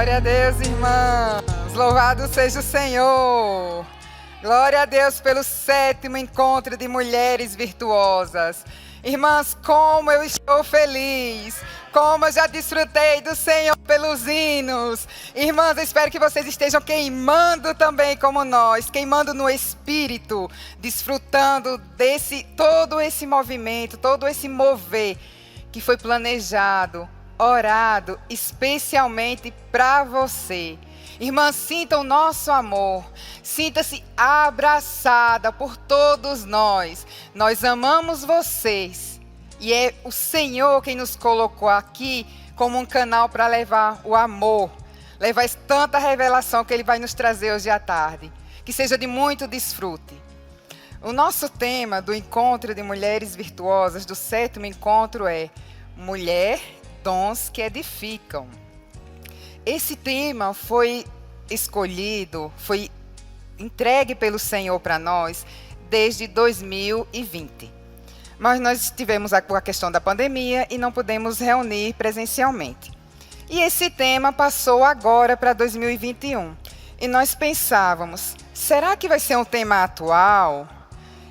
Glória a Deus, irmãs. Louvado seja o Senhor. Glória a Deus pelo 7º encontro de mulheres virtuosas. Irmãs, como eu estou feliz. Como eu já desfrutei do Senhor pelos hinos. Irmãs, eu espero que vocês estejam queimando também como nós. Queimando no Espírito. Desfrutando todo esse movimento, todo esse mover que foi planejado, orado especialmente para você. Irmã, sinta o nosso amor. Sinta-se abraçada por todos nós. Nós amamos vocês. E é o Senhor quem nos colocou aqui como um canal para levar o amor. Levar tanta revelação que Ele vai nos trazer hoje à tarde. Que seja de muito desfrute. O nosso tema do encontro de mulheres virtuosas, do 7º encontro é Mulher, dons que edificam. Esse tema foi escolhido, foi entregue pelo Senhor para nós desde 2020. Mas nós tivemos a questão da pandemia e não pudemos reunir presencialmente. E esse tema passou agora para 2021. E nós pensávamos, será que vai ser um tema atual?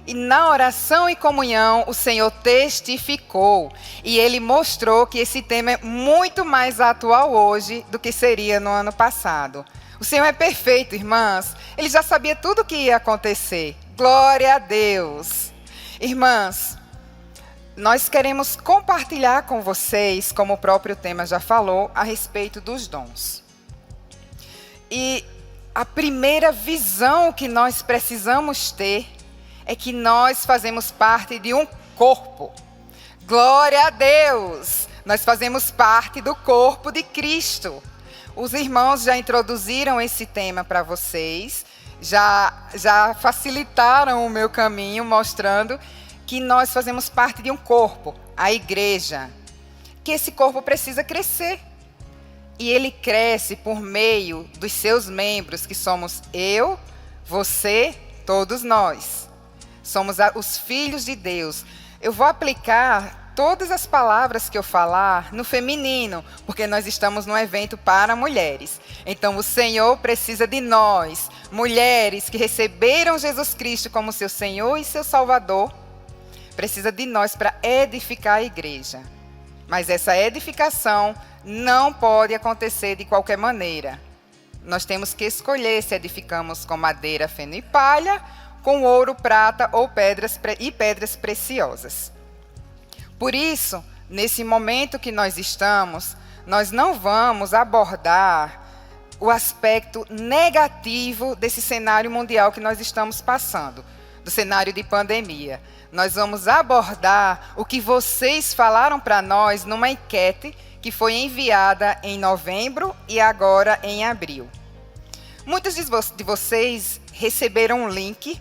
E na oração e comunhão, o Senhor testificou. E Ele mostrou que esse tema é muito mais atual hoje do que seria no ano passado. O Senhor é perfeito, irmãs. Ele já sabia tudo o que ia acontecer. Glória a Deus. Irmãs, nós queremos compartilhar com vocês, como o próprio tema já falou, a respeito dos dons. E a primeira visão que nós precisamos ter é que nós fazemos parte de um corpo. Glória a Deus! Nós fazemos parte do corpo de Cristo. Os irmãos já introduziram esse tema para vocês, já facilitaram o meu caminho, mostrando que nós fazemos parte de um corpo, a igreja. Que esse corpo precisa crescer. E ele cresce por meio dos seus membros, que somos eu, você, todos nós. Somos os filhos de Deus. Eu vou aplicar todas as palavras que eu falar no feminino, porque nós estamos num evento para mulheres. Então o Senhor precisa de nós, mulheres que receberam Jesus Cristo como seu Senhor e seu Salvador. Precisa de nós para edificar a igreja. Mas essa edificação não pode acontecer de qualquer maneira. Nós temos que escolher se edificamos com madeira, feno e palha, com ouro, prata ou pedras preciosas. Por isso, nesse momento que nós estamos, nós não vamos abordar o aspecto negativo desse cenário mundial que nós estamos passando, do cenário de pandemia. Nós vamos abordar o que vocês falaram para nós numa enquete que foi enviada em novembro e agora em abril. Muitos de vocês receberam um link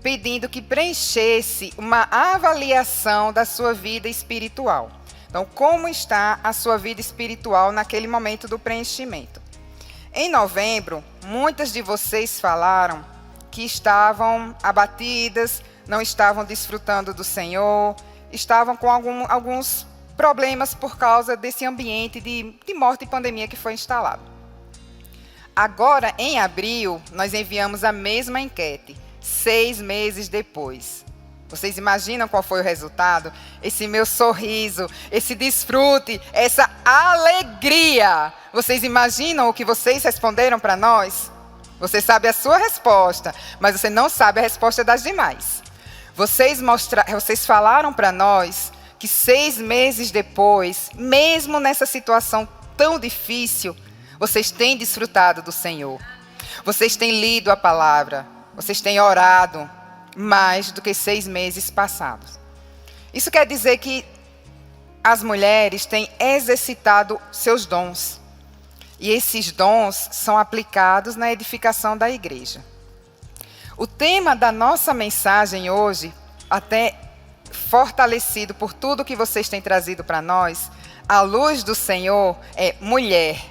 pedindo que preenchesse uma avaliação da sua vida espiritual. Então, como está a sua vida espiritual naquele momento do preenchimento? Em novembro, muitas de vocês falaram que estavam abatidas, não estavam desfrutando do Senhor, estavam com alguns problemas por causa desse ambiente de morte e pandemia que foi instalado. Agora, em abril, nós enviamos a mesma enquete. 6 meses depois. Vocês imaginam qual foi o resultado? Esse meu sorriso, esse desfrute, essa alegria. Vocês imaginam o que vocês responderam para nós? Você sabe a sua resposta, mas você não sabe a resposta das demais. Vocês falaram para nós que 6 meses depois, mesmo nessa situação tão difícil, vocês têm desfrutado do Senhor. Vocês têm lido a palavra. Vocês têm orado mais do que 6 meses passados. Isso quer dizer que as mulheres têm exercitado seus dons. E esses dons são aplicados na edificação da igreja. O tema da nossa mensagem hoje, até fortalecido por tudo que vocês têm trazido para nós, à luz do Senhor, é mulher,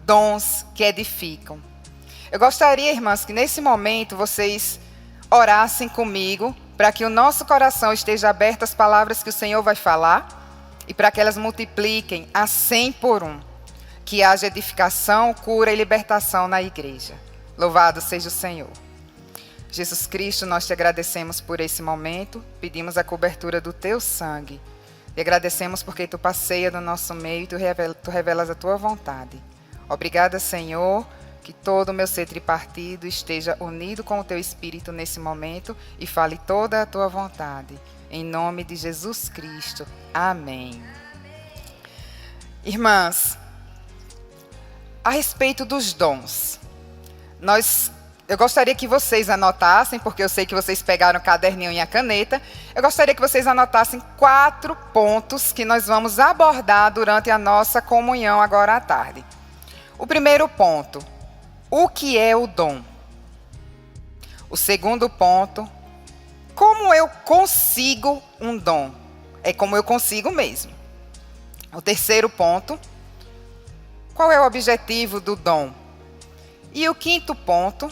dons que edificam. Eu gostaria, irmãs, que nesse momento vocês orassem comigo para que o nosso coração esteja aberto às palavras que o Senhor vai falar e para que elas multipliquem a 100 por 1. que haja edificação, cura e libertação na igreja. Louvado seja o Senhor. Jesus Cristo, nós te agradecemos por esse momento, pedimos a cobertura do teu sangue. E agradecemos porque tu passeia no nosso meio e tu revelas a tua vontade. Obrigada, Senhor, que todo o meu ser tripartido esteja unido com o teu Espírito nesse momento e fale toda a tua vontade. Em nome de Jesus Cristo. Amém. Irmãs, a respeito dos dons, eu gostaria que vocês anotassem, porque eu sei que vocês pegaram o caderninho e a caneta, eu gostaria que vocês anotassem 4 pontos que nós vamos abordar durante a nossa comunhão agora à tarde. O primeiro ponto, o que é o dom? O segundo ponto, como eu consigo um dom? É como eu consigo mesmo. O terceiro ponto, qual é o objetivo do dom? E o quinto ponto,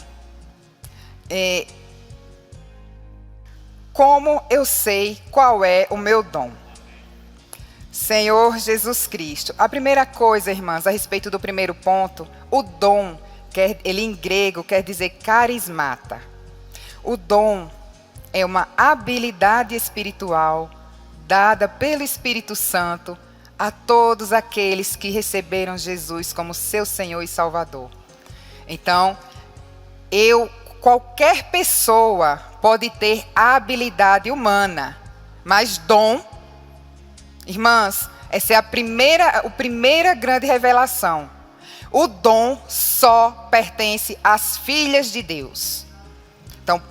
como eu sei qual é o meu dom? Senhor Jesus Cristo. A primeira coisa, irmãs, a respeito do primeiro ponto, o dom, ele em grego quer dizer carismata. O dom é uma habilidade espiritual dada pelo Espírito Santo a todos aqueles que receberam Jesus como seu Senhor e Salvador. Então, qualquer pessoa pode ter habilidade humana, mas dom, irmãs, essa é a primeira grande revelação. O dom só pertence às filhas de Deus. Então,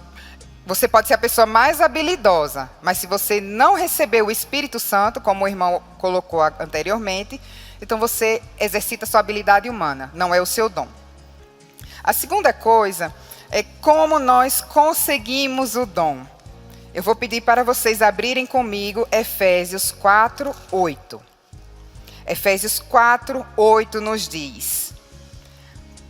você pode ser a pessoa mais habilidosa, mas se você não recebeu o Espírito Santo, como o irmão colocou anteriormente, então você exercita sua habilidade humana, não é o seu dom. A segunda coisa é como nós conseguimos o dom. Eu vou pedir para vocês abrirem comigo Efésios 4:8. Efésios 4:8 nos diz: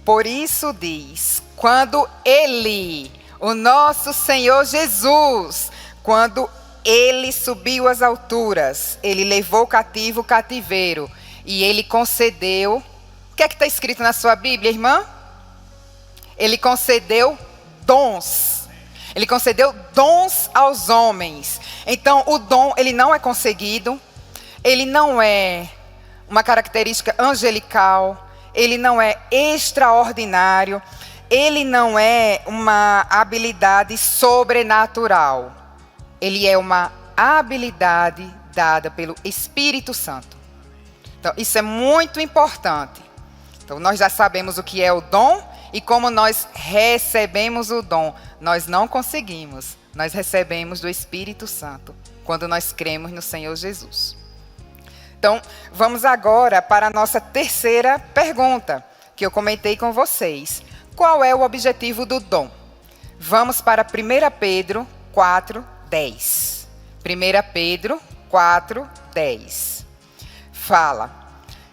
por isso diz, quando Ele, o nosso Senhor Jesus, quando Ele subiu às alturas, Ele levou cativo o cativeiro e Ele concedeu. O que é que está escrito na sua Bíblia, irmã? Ele concedeu dons. Ele concedeu dons aos homens. Então, o dom, ele não é conseguido. Ele não é uma característica angelical. Ele não é extraordinário. Ele não é uma habilidade sobrenatural. Ele é uma habilidade dada pelo Espírito Santo. Então, isso é muito importante. Então, nós já sabemos o que é o dom. E como nós recebemos o dom, nós não conseguimos, nós recebemos do Espírito Santo, quando nós cremos no Senhor Jesus. Então, vamos agora para a nossa terceira pergunta, que eu comentei com vocês. Qual é o objetivo do dom? Vamos para 1 Pedro 4:10. 1 Pedro 4:10. Fala: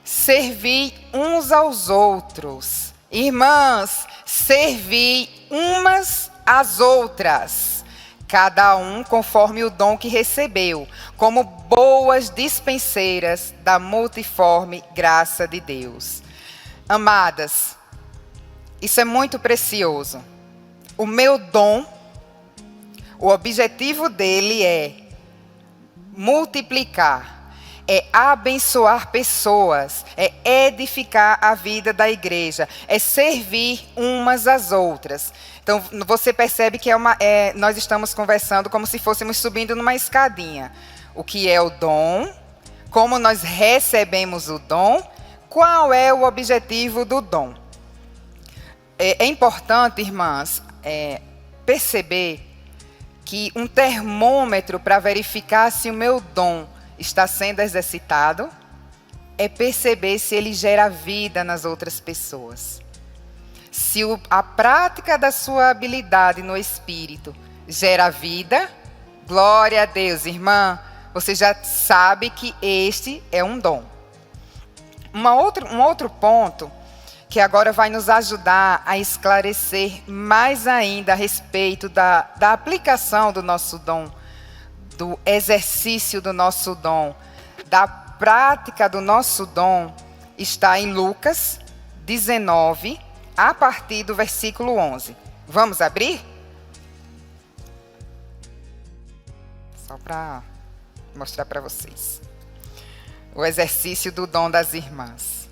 servi uns aos outros. Irmãs, servi umas às outras, cada um conforme o dom que recebeu, como boas dispenseiras da multiforme graça de Deus. Amadas, isso é muito precioso. O meu dom, o objetivo dele é multiplicar, é abençoar pessoas, é edificar a vida da igreja, é servir umas às outras. Então, você percebe que nós estamos conversando como se fôssemos subindo numa escadinha. O que é o dom, como nós recebemos o dom, qual é o objetivo do dom. É importante, irmãs, perceber que um termômetro para verificar se o meu dom está sendo exercitado é perceber se ele gera vida nas outras pessoas. Se a prática da sua habilidade no Espírito gera vida, glória a Deus, irmã, você já sabe que este é um dom. Um outro ponto que agora vai nos ajudar a esclarecer mais ainda a respeito da aplicação do nosso dom, do exercício do nosso dom, da prática do nosso dom, está em Lucas 19, a partir do versículo 11. Vamos abrir? Só para mostrar para vocês o exercício do dom das irmãs.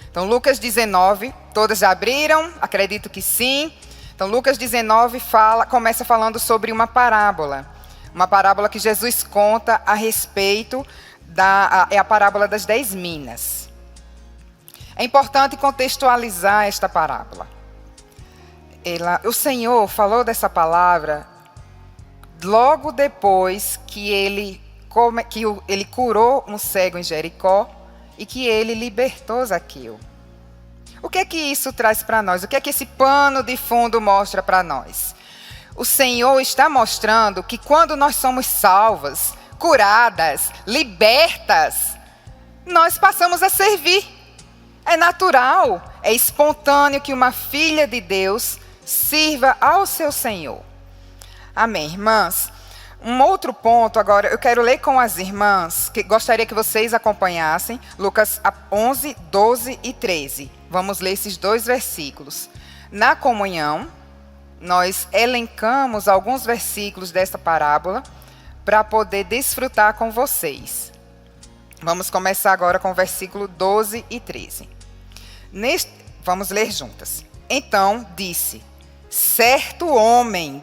Então, Lucas 19, todas já abriram? Acredito que sim. Então, Lucas 19 começa falando sobre uma parábola que Jesus conta a respeito é a parábola das 10 minas. É importante contextualizar esta parábola. O Senhor falou dessa palavra logo depois que ele curou um cego em Jericó e que ele libertou Zaqueu. O que é que isso traz para nós? O que é que esse pano de fundo mostra para nós? O Senhor está mostrando que quando nós somos salvas, curadas, libertas, nós passamos a servir. É natural, é espontâneo que uma filha de Deus sirva ao seu Senhor. Amém, irmãs? Um outro ponto agora, eu quero ler com as irmãs, que gostaria que vocês acompanhassem, Lucas 11, 12 e 13. Vamos ler esses 2 versículos. Na comunhão, nós elencamos alguns versículos desta parábola para poder desfrutar com vocês. Vamos começar agora com o versículo 12 e 13. Vamos ler juntas. Então disse: certo homem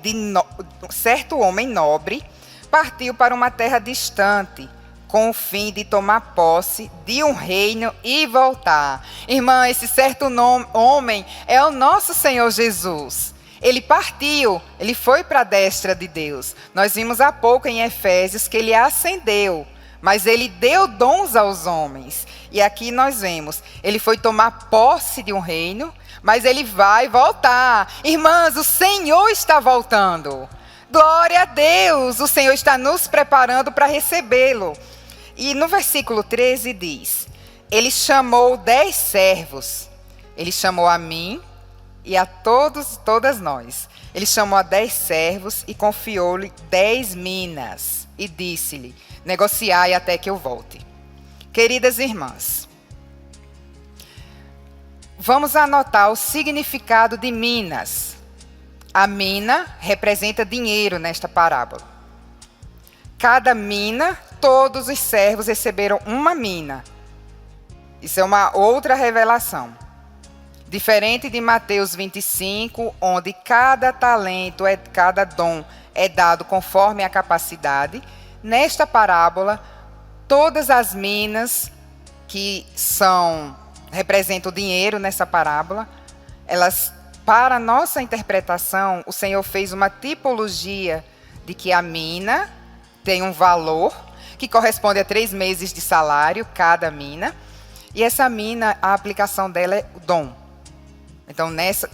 nobre partiu para uma terra distante, com o fim de tomar posse de um reino e voltar. Irmã, esse certo homem é o nosso Senhor Jesus. Ele partiu, ele foi para a destra de Deus. Nós vimos há pouco em Efésios que ele ascendeu, mas ele deu dons aos homens. E aqui nós vemos, ele foi tomar posse de um reino, mas ele vai voltar. Irmãs, o Senhor está voltando. Glória a Deus, o Senhor está nos preparando para recebê-lo. E no versículo 13 diz: ele chamou 10 servos. Ele chamou a mim e a todas nós. Ele chamou a 10 servos e confiou-lhe 10 minas. E disse-lhe: negociai até que eu volte. Queridas irmãs, vamos anotar o significado de minas. A mina representa dinheiro nesta parábola. Cada mina, todos os servos receberam uma mina. Isso é uma outra revelação. Diferente de Mateus 25, onde cada talento, cada dom é dado conforme a capacidade, nesta parábola, todas as minas que representam o dinheiro nessa parábola, elas, para nossa interpretação, o Senhor fez uma tipologia de que a mina tem um valor que corresponde a 3 meses de salário, cada mina, e essa mina, a aplicação dela é o dom. Então,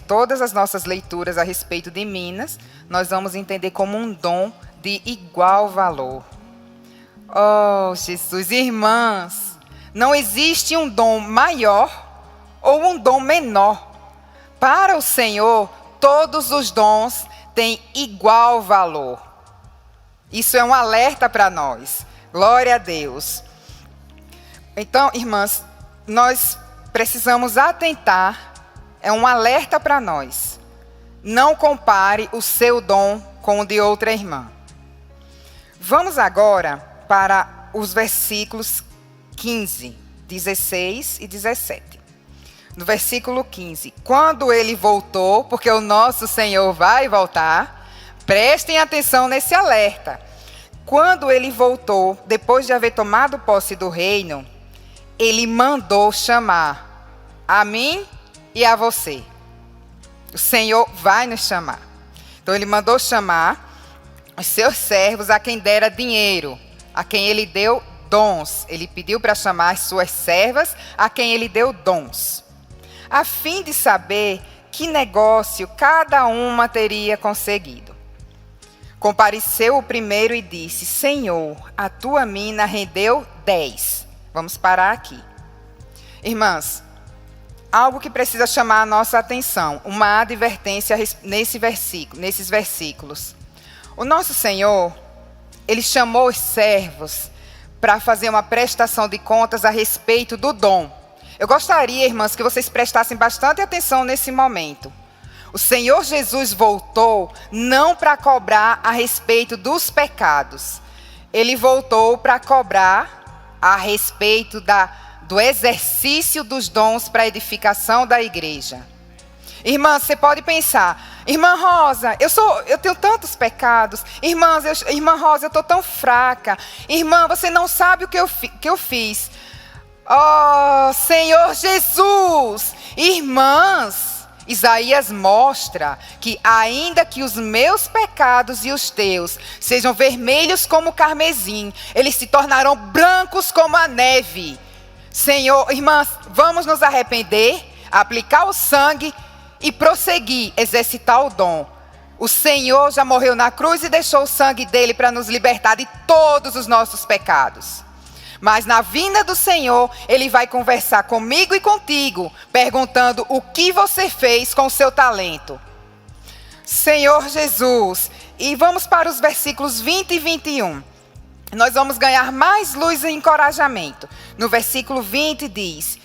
todas as nossas leituras a respeito de minas, nós vamos entender como um dom de igual valor. Oh, Jesus, irmãs, não existe um dom maior ou um dom menor. Para o Senhor, todos os dons têm igual valor. Isso é um alerta para nós. Glória a Deus. Então, irmãs, nós precisamos atentar, é um alerta para nós. Não compare o seu dom com o de outra irmã. Vamos agora para os versículos 15, 16 e 17. No versículo 15, quando ele voltou, porque o nosso Senhor vai voltar, prestem atenção nesse alerta. Quando ele voltou, depois de haver tomado posse do reino, ele mandou chamar a mim e a você. O Senhor vai nos chamar. Então ele mandou chamar os seus servos a quem dera dinheiro, a quem ele deu dons. Ele pediu para chamar as suas servas a quem ele deu dons, a fim de saber que negócio cada uma teria conseguido. Compareceu o primeiro e disse: Senhor, a tua mina rendeu 10. Vamos parar aqui. Irmãs, algo que precisa chamar a nossa atenção, uma advertência nesses versículos. O nosso Senhor, ele chamou os servos para fazer uma prestação de contas a respeito do dom. Eu gostaria, irmãs, que vocês prestassem bastante atenção nesse momento. O Senhor Jesus voltou não para cobrar a respeito dos pecados. Ele voltou para cobrar a respeito do exercício dos dons para a edificação da igreja. Irmã, você pode pensar, irmã Rosa, eu tenho tantos pecados. Irmã Rosa, eu estou tão fraca. Irmã, você não sabe o que eu fiz. Oh, Senhor Jesus! Irmãs, Isaías mostra que ainda que os meus pecados e os teus sejam vermelhos como o carmesim, eles se tornarão brancos como a neve. Senhor, irmãs, vamos nos arrepender, aplicar o sangue e prosseguir, exercitar o dom. O Senhor já morreu na cruz e deixou o sangue dele para nos libertar de todos os nossos pecados. Mas na vinda do Senhor, Ele vai conversar comigo e contigo, perguntando o que você fez com o seu talento. Senhor Jesus, e vamos para os versículos 20 e 21. Nós vamos ganhar mais luz e encorajamento. No versículo 20 diz: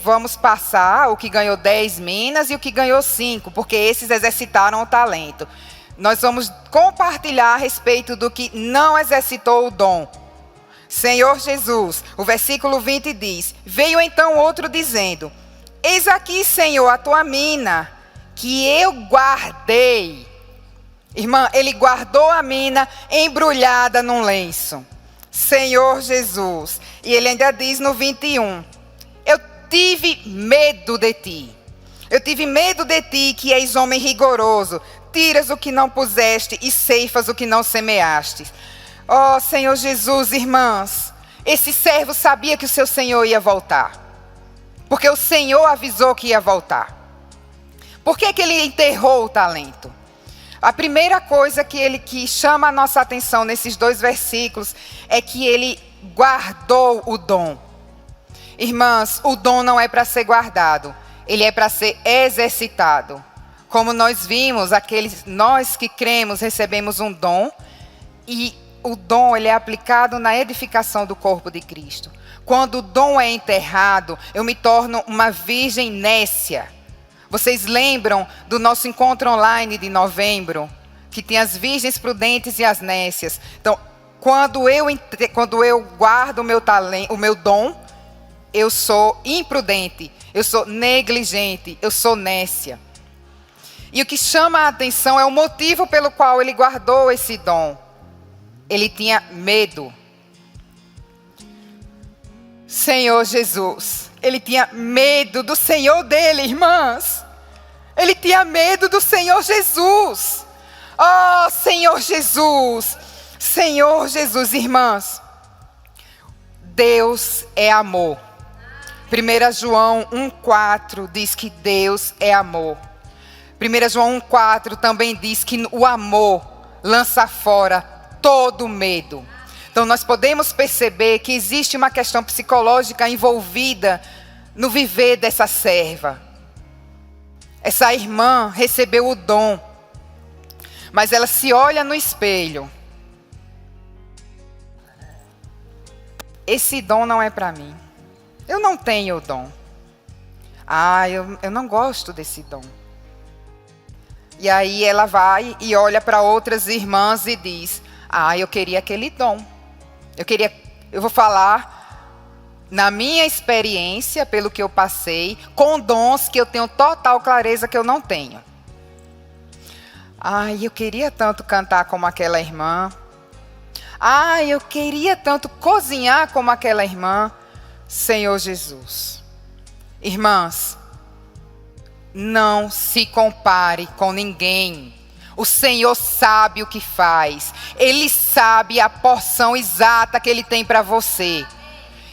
vamos passar o que ganhou 10 minas e o que ganhou 5, porque esses exercitaram o talento. Nós vamos compartilhar a respeito do que não exercitou o dom. Senhor Jesus, o versículo 20 diz: veio então outro dizendo: eis aqui, Senhor, a tua mina, que eu guardei. Irmã, ele guardou a mina embrulhada num lenço. Senhor Jesus. E ele ainda diz no 21: eu tive medo de ti. Eu tive medo de ti, que és homem rigoroso. Tiras o que não puseste e ceifas o que não semeaste. Oh, Senhor Jesus, irmãs, esse servo sabia que o seu Senhor ia voltar. Porque o Senhor avisou que ia voltar. Por que ele enterrou o talento? A primeira coisa que chama a nossa atenção nesses 2 versículos é que ele guardou o dom. Irmãs, o dom não é para ser guardado, ele é para ser exercitado. Como nós vimos, nós que cremos recebemos um dom, e o dom ele é aplicado na edificação do corpo de Cristo. Quando o dom é enterrado, eu me torno uma virgem nécia. Vocês lembram do nosso encontro online de novembro? Que tem as virgens prudentes e as nécias. Então, quando eu guardo o meu talento, o meu dom, eu sou imprudente, eu sou negligente, eu sou nécia. E o que chama a atenção é o motivo pelo qual ele guardou esse dom. Ele tinha medo. Senhor Jesus, ele tinha medo do Senhor dele, irmãs. Ele tinha medo do Senhor Jesus. Oh, Senhor Jesus. Senhor Jesus, irmãs. Deus é amor. 1 João 1,4 diz que Deus é amor. 1 João 1,4 também diz que o amor lança fora todo medo. Então nós podemos perceber que existe uma questão psicológica envolvida no viver dessa serva. Essa irmã recebeu o dom, mas ela se olha no espelho. Esse dom não é para mim. Eu não tenho o dom. Eu não gosto desse dom. E aí ela vai e olha para outras irmãs e diz: eu queria aquele dom. Eu vou falar na minha experiência, pelo que eu passei, com dons que eu tenho total clareza que eu não tenho. Eu queria tanto cantar como aquela irmã. Eu queria tanto cozinhar como aquela irmã. Senhor Jesus. Irmãs, não se compare com ninguém. O Senhor sabe o que faz. Ele sabe a porção exata que Ele tem para você.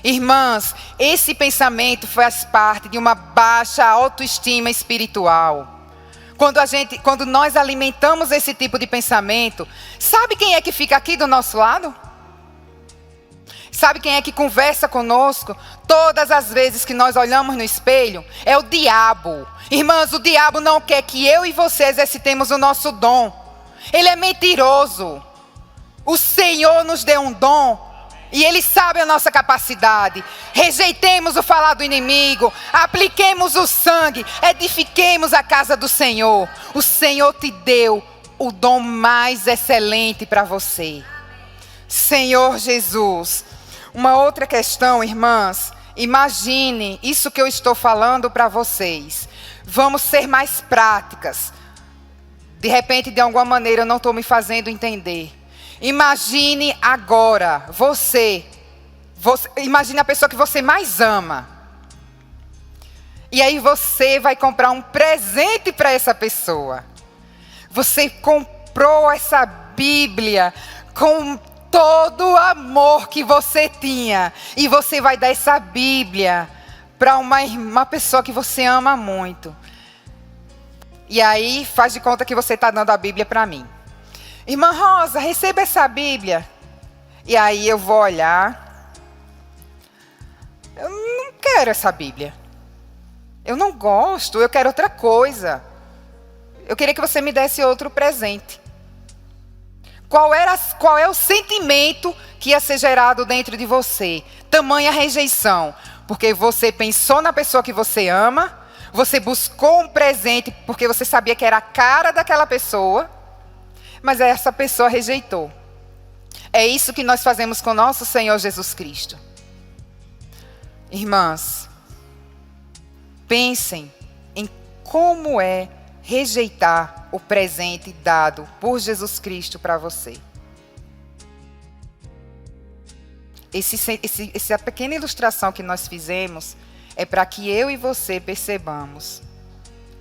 Irmãs, esse pensamento faz parte de uma baixa autoestima espiritual. Quando nós alimentamos esse tipo de pensamento, sabe quem é que fica aqui do nosso lado? Sabe quem é que conversa conosco todas as vezes que nós olhamos no espelho? É o diabo. Irmãs, o diabo não quer que eu e você exercitemos o nosso dom. Ele é mentiroso. O Senhor nos deu um dom E Ele sabe a nossa capacidade. Rejeitemos o falar do inimigo. Apliquemos o sangue. Edifiquemos a casa do Senhor. O Senhor te deu o dom mais excelente para você. Senhor Jesus. Uma outra questão, irmãs. Imagine isso que eu estou falando para vocês. Vamos ser mais práticas. De repente, de alguma maneira, eu não estou me fazendo entender. Imagine agora, imagine a pessoa que você mais ama. E aí você vai comprar um presente para essa pessoa. Você comprou essa Bíblia com todo o amor que você tinha. E você vai dar essa Bíblia para uma pessoa que você ama muito. E aí faz de conta que você está dando a Bíblia para mim. Irmã Rosa, receba essa Bíblia. E aí eu vou olhar. Eu não quero essa Bíblia. Eu não gosto, eu quero outra coisa. Eu queria que você me desse outro presente. Qual é o sentimento que ia ser gerado dentro de você? Tamanha rejeição. Porque você pensou na pessoa que você ama. Você buscou um presente porque você sabia que era a cara daquela pessoa. Mas essa pessoa rejeitou. É isso que nós fazemos com nosso Senhor Jesus Cristo. Irmãs, pensem em como é rejeitar o presente dado por Jesus Cristo para você. Essa pequena ilustração que nós fizemos é para que eu e você percebamos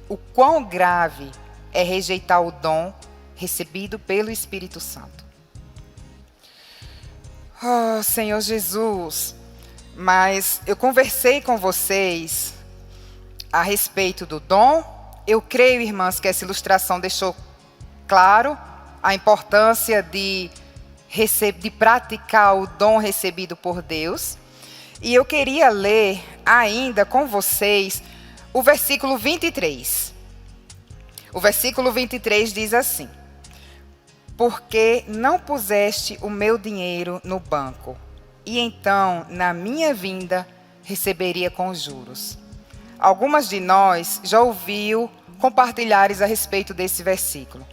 o quão grave é rejeitar o dom recebido pelo Espírito Santo. Oh, Senhor Jesus, mas eu conversei com vocês a respeito do dom. Eu creio, irmãs, que essa ilustração deixou claro a importância de praticar o dom recebido por Deus. E eu queria ler ainda com vocês o versículo 23. O versículo 23 diz assim: porque não puseste o meu dinheiro no banco, e então, na minha vinda, receberia com juros. Algumas de nós já ouviu compartilhares a respeito desse versículo.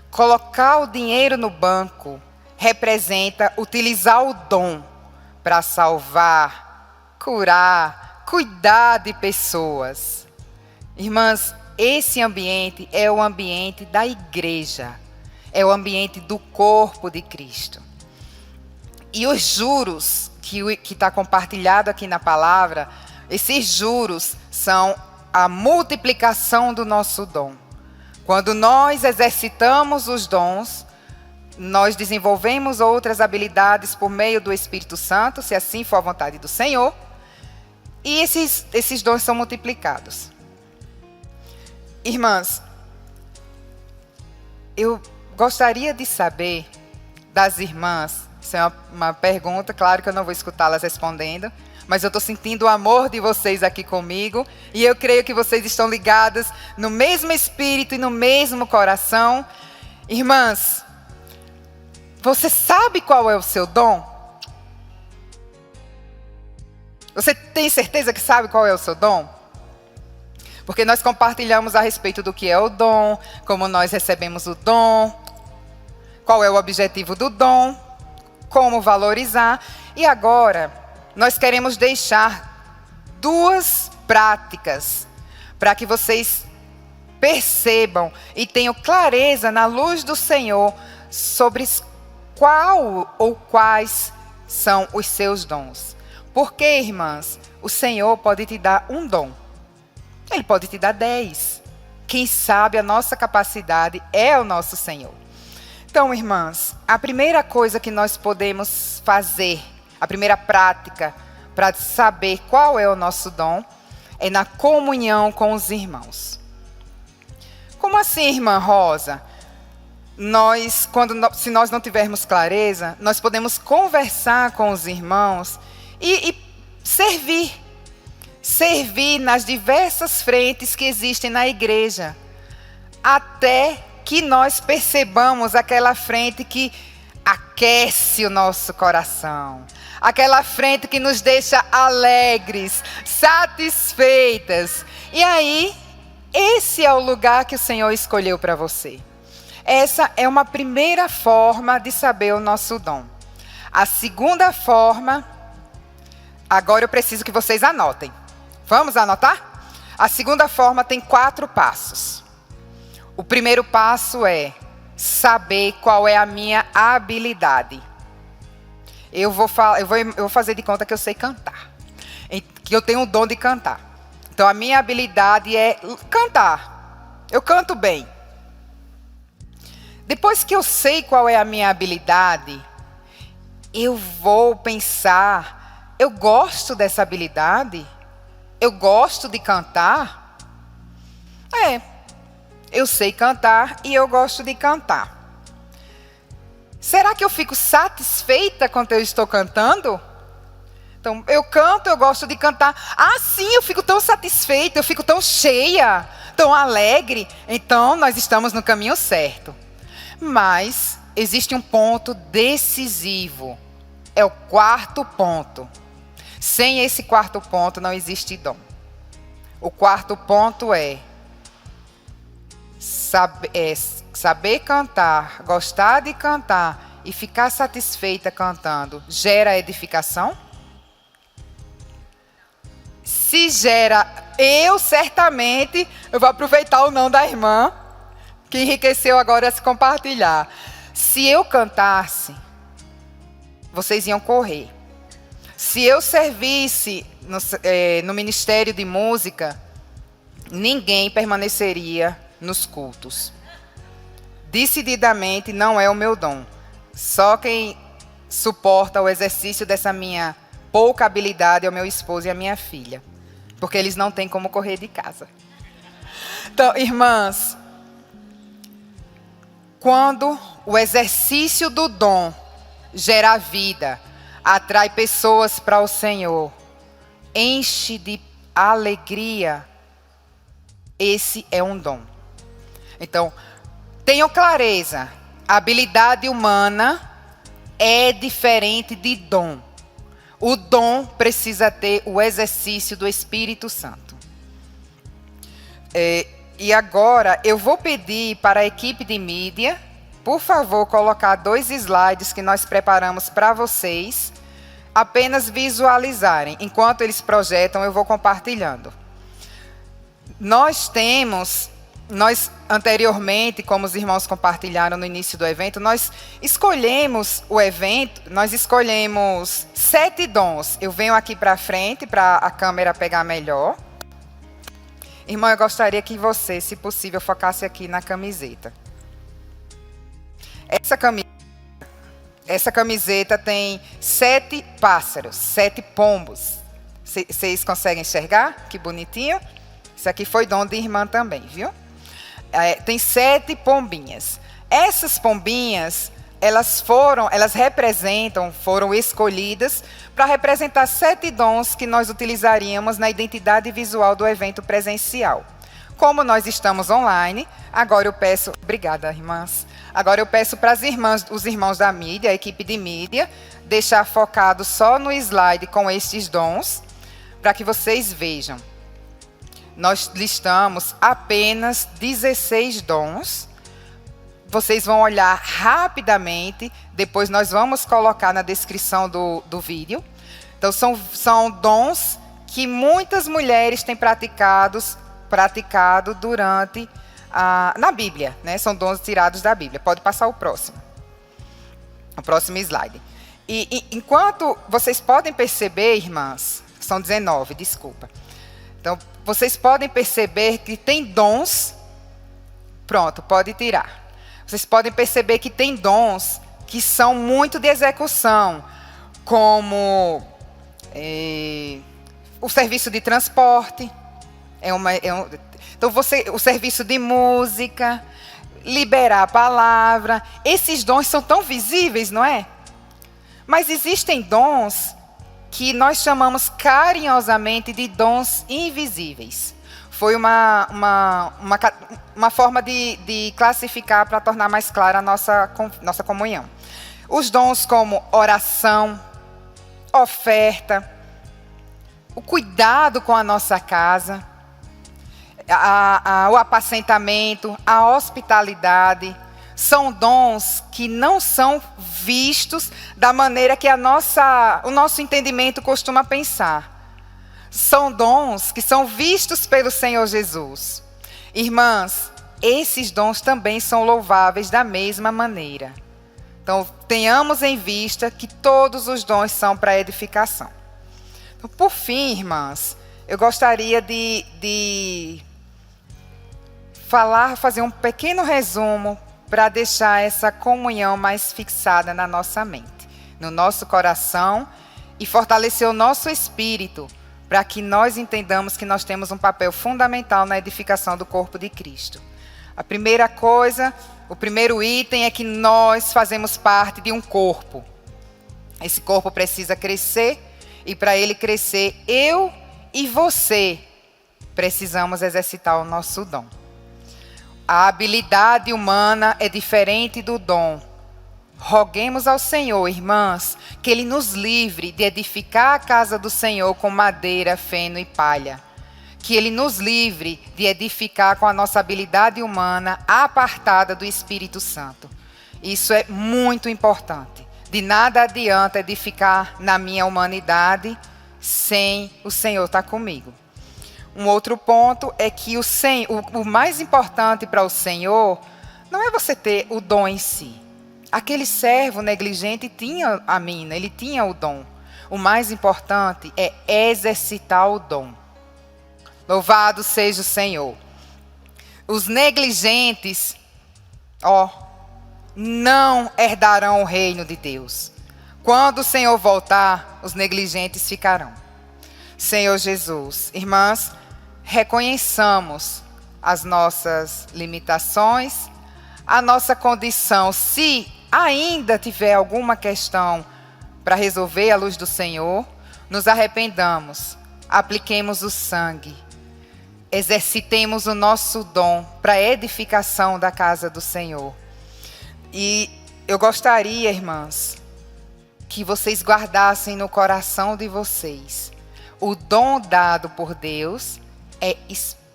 Colocar o dinheiro no banco representa utilizar o dom para salvar, curar, cuidar de pessoas. Irmãs, esse ambiente é o ambiente da igreja. É o ambiente do corpo de Cristo. E os juros que está compartilhado aqui na palavra, esses juros são a multiplicação do nosso dom. Quando nós exercitamos os dons, nós desenvolvemos outras habilidades por meio do Espírito Santo, se assim for a vontade do Senhor, e esses dons são multiplicados. Irmãs, eu gostaria de saber das irmãs, isso é uma pergunta, claro que eu não vou escutá-las respondendo, mas eu estou sentindo o amor de vocês aqui comigo, e eu creio que vocês estão ligadas no mesmo espírito e no mesmo coração. Irmãs, você sabe qual é o seu dom? Você tem certeza que sabe qual é o seu dom? Porque nós compartilhamos a respeito do que é o dom, como nós recebemos o dom, qual é o objetivo do dom, como valorizar. E agora, nós queremos deixar 2 práticas para que vocês percebam e tenham clareza na luz do Senhor sobre qual ou quais são os seus dons. Porque, irmãs, o Senhor pode te dar um dom. Ele pode te dar 10. Quem sabe a nossa capacidade é o nosso Senhor. Então, irmãs, a primeira coisa que nós podemos fazer, a primeira prática para saber qual é o nosso dom, é na comunhão com os irmãos. Como assim, irmã Rosa? Se nós não tivermos clareza, nós podemos conversar com os irmãos e servir. Servir nas diversas frentes que existem na igreja. Até que nós percebamos aquela frente que aquece o nosso coração. aquela frente que nos deixa alegres, satisfeitas. E aí, esse é o lugar que o Senhor escolheu para você. Essa é uma primeira forma de saber o nosso dom. A segunda forma, agora eu preciso que vocês anotem. Vamos anotar? A segunda forma tem 4 passos. O primeiro passo é saber qual é a minha habilidade. Eu vou fazer de conta que eu sei cantar, que eu tenho o dom de cantar. Então a minha habilidade é cantar. Eu canto bem. Depois que eu sei qual é a minha habilidade, eu vou pensar, eu gosto dessa habilidade? Eu gosto de cantar? Eu sei cantar e eu gosto de cantar. Será que eu fico satisfeita quando eu estou cantando? Então, eu canto, eu gosto de cantar. Ah, sim, eu fico tão satisfeita, eu fico tão cheia, tão alegre. Então, nós estamos no caminho certo. Mas existe um ponto decisivo. É o 4º ponto. Sem esse 4º ponto não existe dom. O 4º ponto é saber cantar, gostar de cantar e ficar satisfeita cantando. Gera edificação? Se gera, eu vou aproveitar o não da irmã, que enriqueceu agora esse compartilhar. Se eu cantasse, vocês iam correr. Se eu servisse no ministério de música, ninguém permaneceria nos cultos. Decididamente não é o meu dom. Só quem suporta o exercício dessa minha pouca habilidade é o meu esposo e a minha filha. Porque eles não têm como correr de casa. Então, irmãs, quando o exercício do dom gera vida, atrai pessoas para o Senhor, enche de alegria, esse é um dom. Então, tenham clareza, a habilidade humana é diferente de dom. O dom precisa ter o exercício do Espírito Santo. E agora eu vou pedir para a equipe de mídia, por favor, colocar 2 slides que nós preparamos para vocês, apenas visualizarem. Enquanto eles projetam, eu vou compartilhando. Nós anteriormente, como os irmãos compartilharam no início do evento, nós escolhemos 7 dons. Eu venho aqui para frente, para a câmera pegar melhor. Irmão, eu gostaria que você, se possível, focasse aqui na camiseta. Essa camiseta tem 7 pássaros, 7 pombos. Vocês conseguem enxergar? Que bonitinho. Isso aqui foi dom de irmã também, viu? Tem 7 pombinhas. Essas pombinhas, elas foram escolhidas para representar 7 dons que nós utilizaríamos na identidade visual do evento presencial. Como nós estamos online, agora eu peço... Obrigada, irmãs. Agora eu peço para os irmãos da mídia, a equipe de mídia, deixar focado só no slide com estes dons, para que vocês vejam. Nós listamos apenas 16 dons. Vocês vão olhar rapidamente, depois nós vamos colocar na descrição do vídeo. Então, são dons que muitas mulheres têm praticado durante na Bíblia, né? São dons tirados da Bíblia. Pode passar o próximo slide. E enquanto vocês podem perceber, irmãs, são 19, desculpa. Então, vocês podem perceber que tem dons... Pronto, pode tirar. Vocês podem perceber que tem dons que são muito de execução, como o serviço de transporte, então o serviço de música, liberar a palavra. Esses dons são tão visíveis, não é? Mas existem dons que nós chamamos carinhosamente de dons invisíveis. Foi uma forma de classificar para tornar mais clara a nossa comunhão. Os dons como oração, oferta, o cuidado com a nossa casa, o apacentamento, a hospitalidade, são dons que não são vistos da maneira que o nosso entendimento costuma pensar. São dons que são vistos pelo Senhor Jesus. Irmãs, esses dons também são louváveis da mesma maneira. Então, tenhamos em vista que todos os dons são para edificação. Então, por fim, irmãs, eu gostaria de fazer um pequeno resumo para deixar essa comunhão mais fixada na nossa mente, no nosso coração e fortalecer o nosso espírito para que nós entendamos que nós temos um papel fundamental na edificação do corpo de Cristo. A primeira coisa, o primeiro item é que nós fazemos parte de um corpo. Esse corpo precisa crescer e para ele crescer, eu e você precisamos exercitar o nosso dom. A habilidade humana é diferente do dom. Roguemos ao Senhor, irmãs, que Ele nos livre de edificar a casa do Senhor com madeira, feno e palha. Que Ele nos livre de edificar com a nossa habilidade humana apartada do Espírito Santo. Isso é muito importante. De nada adianta edificar na minha humanidade sem o Senhor estar comigo. Um outro ponto é que o mais importante para o Senhor não é você ter o dom em si. Aquele servo negligente tinha a mina, ele tinha o dom. O mais importante é exercitar o dom. Louvado seja o Senhor. Os negligentes, não herdarão o reino de Deus. Quando o Senhor voltar, os negligentes ficarão. Senhor Jesus, irmãs, reconheçamos as nossas limitações, a nossa condição. Se ainda tiver alguma questão para resolver à luz do Senhor, nos arrependamos, apliquemos o sangue, exercitemos o nosso dom para a edificação da casa do Senhor. E eu gostaria, irmãs, que vocês guardassem no coração de vocês o dom dado por Deus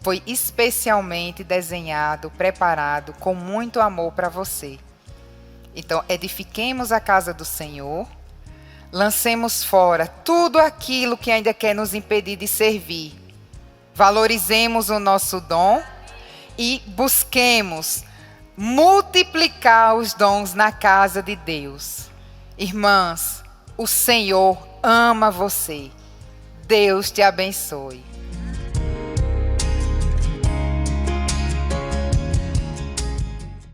foi especialmente desenhado, preparado com muito amor para você. Então, edifiquemos a casa do Senhor, lancemos fora tudo aquilo que ainda quer nos impedir de servir. Valorizemos o nosso dom e busquemos multiplicar os dons na casa de Deus. Irmãs, o Senhor ama você. Deus te abençoe.